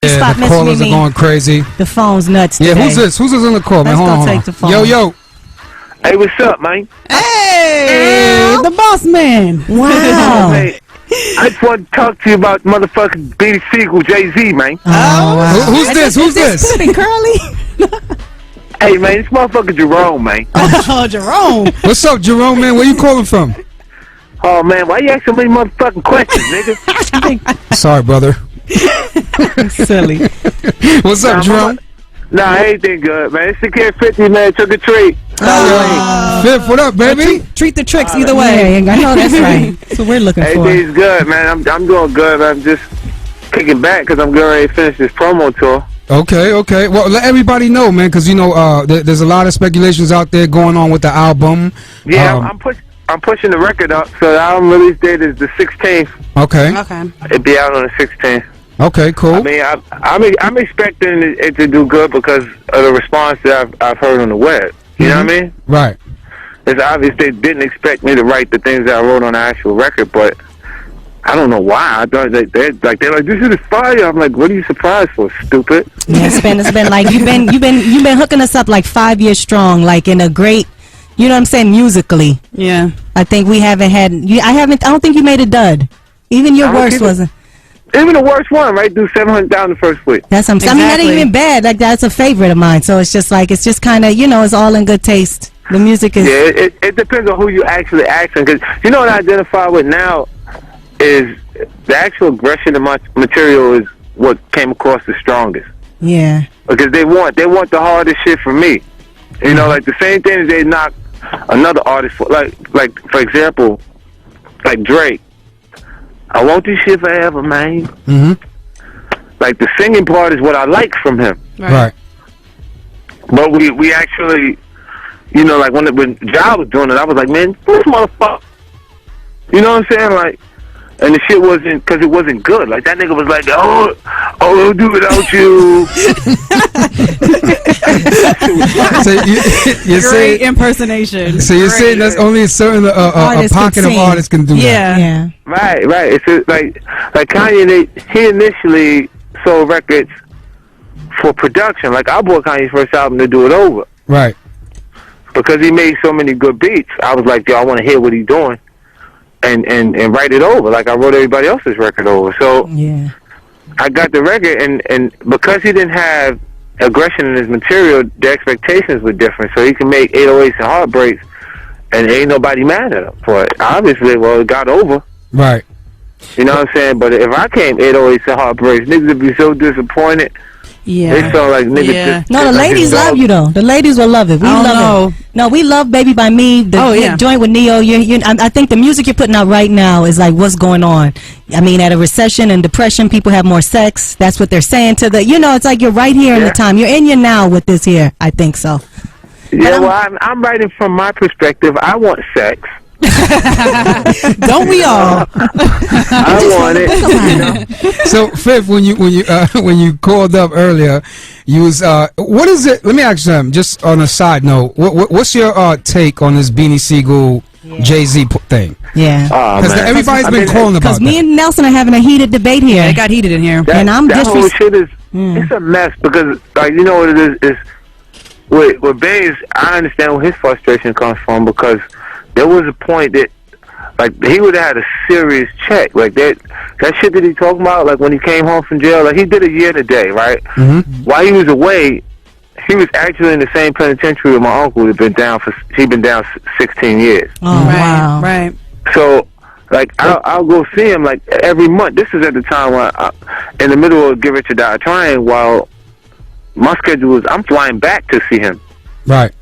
Yeah, Stop the messing callers with are me. going crazy. The phone's nuts Yeah, today. who's this? Who's this on the call, man? Let's Hold go on, take hold the on. phone. Yo. Hey, what's up, man? Hey, the boss man. Wow. Hey, I just want to talk to you about motherfucking Beanie Sigel, Jay-Z, man. Oh, wow. Who's this? Who's this? Pretty curly. Hey, man, this motherfucker Jerome, man. Oh, Jerome. What's up, Jerome, man? Where you calling from? Oh, man, why you asking so many motherfucking questions, nigga? Sorry, brother. Silly. What's up, Jerome? Nah, everything good, man. It's the kid 50, man. Took a treat. Fifth, what up, baby? Treat the tricks either way. Yeah, I know that's right. That's what we're looking for. Everything's good, man. I'm doing good, man. I'm just kicking back because I'm getting ready to finish this promo tour. Okay. Well, let everybody know, man, because, you know, there's a lot of speculations out there going on with the album. Yeah, I'm pushing the record up, so the album release date is the 16th. Okay. It'll be out on the 16th. Okay, cool. I mean, I'm expecting it to do good because of the response that I've heard on the web. You know what I mean? Right. It's obvious they didn't expect me to write the things that I wrote on the actual record, but I don't know why. I thought they're like, this is fire. I'm like, what are you surprised for, stupid? Yeah, it's been like you've been hooking us up like 5 years strong, like in a great, you know what I'm saying, musically. Yeah. I think we haven't had. I don't think you made a dud. Even your worst wasn't. Even the worst one, right? Do 700,000 the first week. That's something. I mean, that ain't even bad. Like that's a favorite of mine. So it's just kind of, you know, it's all in good taste. The music is. Yeah, it depends on who you actually asking. Because you know what I identify with now is the actual aggression of my material is what came across the strongest. Yeah. Because they want the hardest shit from me. You know, like the same thing as they knock another artist for, like for example, like Drake. I want this shit forever, man. Like the singing part is what I like from him. Right. But we actually, you know, like when Ja was doing it, I was like, man, this motherfucker. You know what I'm saying? Like, and the shit wasn't, because it wasn't good. Like that nigga was like, oh, I'll do without you. So you're Great saying, impersonation. so you're saying that's only a certain a pocket of artists can do that. Yeah. Right. It's like Kanye. He initially sold records for production. Like I bought Kanye's first album to do it over. Right. Because he made so many good beats. I was like, yo, I want to hear what he's doing, and write it over. Like I wrote everybody else's record over. So yeah. I got the record, and because he didn't have aggression in his material, the expectations were different. So he can make 808s and Heartbreaks, and ain't nobody mad at him for it. Obviously, well, it got over. Right. You know what I'm saying? But if I came 808s and Heartbreaks, niggas would be so disappointed. Yeah. They felt like niggas. No, the ladies love you though. The ladies will love it. We love it. No, we love "Baby" by Me. The joint with Neo. I think the music you're putting out right now is like what's going on. I mean, at a recession and depression, people have more sex. That's what they're saying to the. You know, it's like you're right here in the time. You're in your now with this here. I think so. Yeah, well, I'm writing from my perspective. I want sex. Don't we all? I want it. So Fifth, when you called up earlier, you was what is it? Let me ask you something. Just on a side note, what's your take on this Beanie Sigel Jay-Z thing? Yeah, because everybody's been calling about. Because me and Nelson are having a heated debate here. It got heated in here, and I'm that whole shit is it's a mess because like you know what it is with Baze. I understand where his frustration comes from because there was a point that like he would have had a serious check like that shit that he talking about like when he came home from jail, like he did a year today, right? While he was away, he was actually in the same penitentiary with my uncle who'd been down 16 years. Oh wow. Right. So like I'll go see him like every month. This is at the time when in the middle of Get Rich or Die Trying, while my schedule is I'm flying back to see him. Right.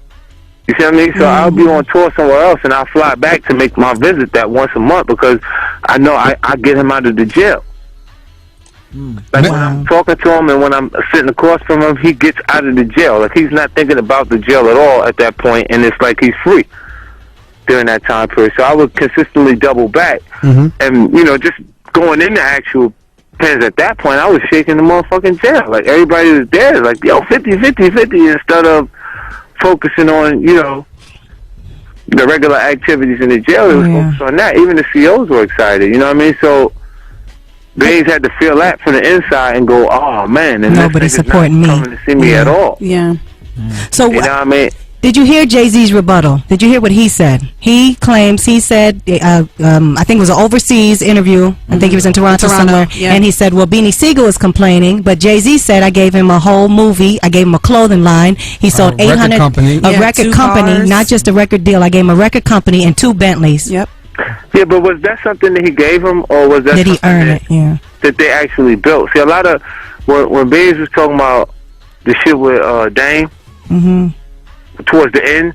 You see what I mean? So I'll be on tour somewhere else, and I'll fly back to make my visit that once a month because I know I get him out of the jail. Like when I'm talking to him and when I'm sitting across from him, he gets out of the jail. Like he's not thinking about the jail at all at that point, and it's like he's free during that time period. So I would consistently double back, and you know, just going into actual pens at that point, I was shaking the motherfucking jail. Like everybody was there, like yo, 50, 50, 50, instead of focusing on, you know, the regular activities in the jail. It was focused on that. Even the COs were excited, you know what I mean? So Beans had to feel that from the inside and go, oh man, and nobody's supporting me. Coming to see me at all. Yeah. So you know what I mean? Did you hear Jay-Z's rebuttal? Did you hear what he said? He claims, he said, I think it was an overseas interview. I think he was in Toronto somewhere. Yeah. And he said, well, Beanie Sigel is complaining, but Jay-Z said, I gave him a whole movie. I gave him a clothing line. He sold 800, record company, not just a record deal. I gave him a record company and 2 Bentleys. Yep. Yeah, but was that something that he gave him, or was that did he earn it? Yeah. That they actually built? See, a lot of when Beans was talking about the shit with Dame, towards the end,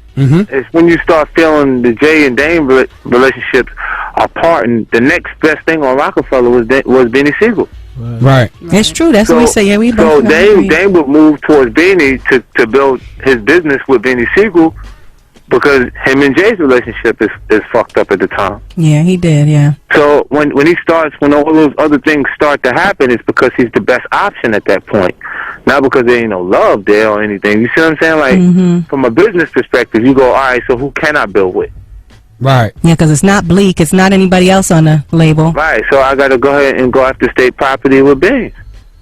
is when you start feeling the Jay and Dame relationships apart, and the next best thing on Rockefeller was Beanie Sigel. Right. It's true. That's what we say. Yeah, we so both. Dame would move towards Beanie to build his business with Beanie Sigel, because him and Jay's relationship is fucked up at the time. Yeah, he did. Yeah. So when all those other things start to happen, it's because he's the best option at that point. Not because there ain't no love there or anything. You see what I'm saying? Like, from a business perspective, you go, all right, so who can I build with? Right. Yeah, because it's not Bleak. It's not anybody else on the label. Right. So I got to go ahead and go after state property with Beans.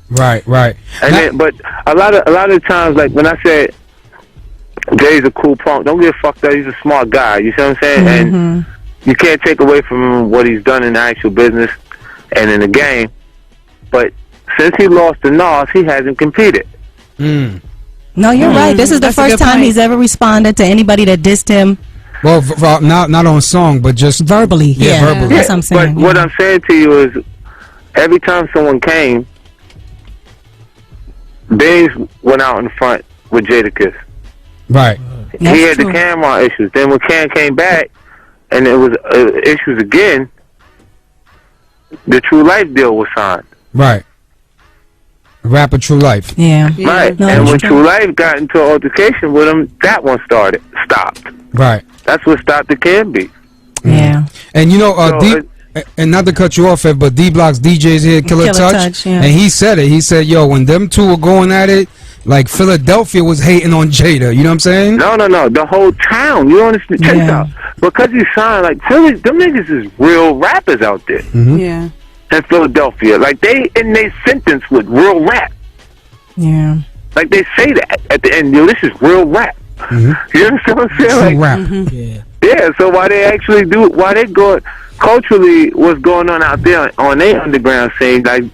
Right. Right. And then, but a lot of times, like when I said Jay's a cool punk, don't get fucked up. He's a smart guy. You see what I'm saying? And you can't take away from him what he's done in the actual business and in the game. But since he lost to Nas, he hasn't competed. No, you're right. This is the first time he's ever responded to anybody that dissed him. Well, not on song, but just verbally. Yeah, verbally. That's what I'm saying. But what I'm saying to you is, every time someone came, Beans went out in front with Jadakiss. Right. He had the camera issues. Then when Cam came back, and it was issues again, the True Life deal was signed. Right. Rapper True Life. Yeah. Right. No, and when true. True Life got into an altercation with him, that one stopped. Right. That's what stopped the Cam beef. Yeah. And you know, So and not to cut you off, but D-Block's DJ's here, Killer Touch, yeah. and he said it. He said, yo, when them two were going at it, like Philadelphia was hating on Jada. You know what I'm saying? No. The whole town. You don't understand? Check this out. Because he signed, like, Philly, them niggas is real rappers out there. Yeah. In Philadelphia. Like, they in their sentence with real rap. Yeah. Like, they say that at the end. Yo, this is real rap. You understand what I'm saying? True Like, yeah, so why they go culturally, what's going on out there on their underground scene, like,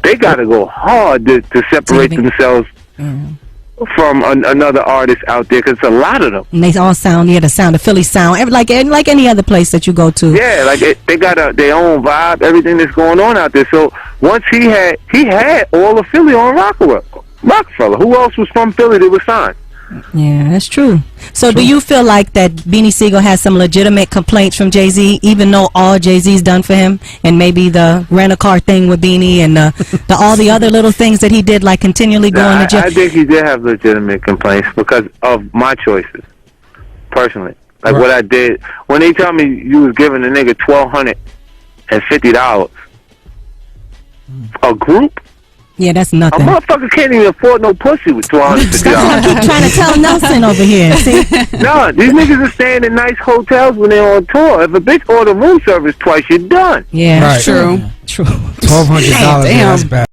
they gotta go hard to separate themselves from another artist out there, because it's a lot of them. And they all sound, the sound of Philly sound, like any other place that you go to. Yeah, like they got their own vibe, everything that's going on out there. So once he had all of Philly on Rockefeller. Who else was from Philly that was signed? Yeah, that's true. So do you feel like that Beanie Sigel has some legitimate complaints from Jay-Z, even though all Jay-Z's done for him, and maybe the rent-a-car thing with Beanie and all the other little things that he did, like continually going to jail? I think he did have legitimate complaints because of my choices, personally. Like what I did. When they tell me you was giving a nigga $1,250 a group, yeah, that's nothing. a motherfucker can't even afford no pussy with $250. That's what I keep trying to tell Nelson over here. See? No, these niggas are staying in nice hotels when they're on tour. If a bitch order room service twice, you're done. Yeah, right. true. $1,200. That's bad.